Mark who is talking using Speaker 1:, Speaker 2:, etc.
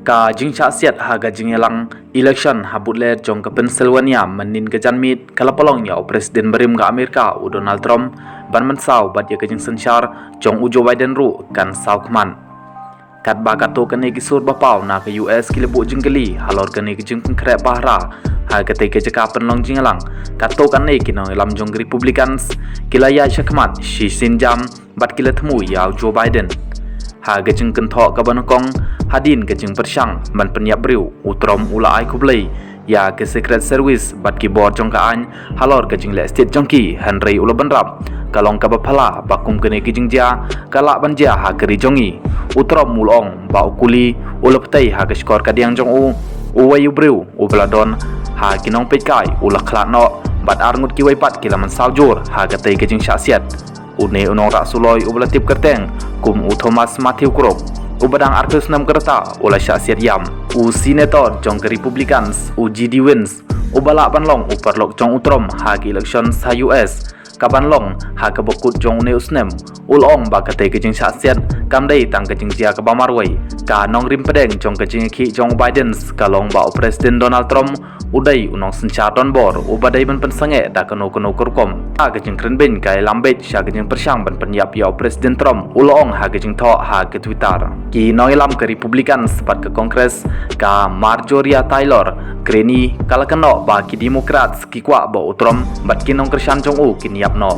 Speaker 1: ka jing cha siat ha ga jing elang election habut le jong ka Pennsylvania manin ga janmit kala polong ya presiden berim ga Amerika Donald Trump ban man saw bat ya ga jing sensyar jong Joe Biden ru kan saw kman kat ba ka to kan gi sur ba pau na ka US ki lebu jing geli halor kan gi jing pengkre bahra ha ga te ke jaka penlong jing elang kat to kan ki no lam jong Republicans kila ya shakmat shi sin jam bat kila thmu ya Joe Biden ha ga jing kan tho ka ban kong hadin ke jing persyang ban penyiap briu utrom ula ai kublai ya ke secret service bat ki bor jong ka an halor ke jing le state jongki Henry ula banrap kalong ka baphala bakum kene ki jing ja kala ban ja ha keri jongi utrom mulong ba ukuli ula ptai ha ke skor ka diang jong u wayu briu u bladon ha kinong pekai ula khla no bat arngut ki wai pat ki laman saujur ha ka tai ke jing syasiat une unong ra suloi u blatip kerteng kum u Thomas Matthew Krop ubadang artus nam kerta ula syasiat yam u senator jong ke Republicans u GD Wins ubala banlong u perlok jong utrom ha ki election sa US kaban long ha ka bokut jong ne usnem ulong ba ka te ke jing syasiat kam dei tang ke jing jia ka bamarwai ka nong rim pedeng jong ke jing ki jong Biden kalong ba presiden Donald Trump udai unong senchar don bor ubadai ban pensange da kano kurkom ha ke jing krenben kai lambet sya ke jing persyang ban penyap ya presiden Trump ulong ha ke jing tho ha ke Twitter ki nong ilam ke Republican sepat ke Kongres ka Marjorie Taylor Greene kala keno ba ki Democrats ki kwa ba utrom bat ki nong kersan jong u ki niap no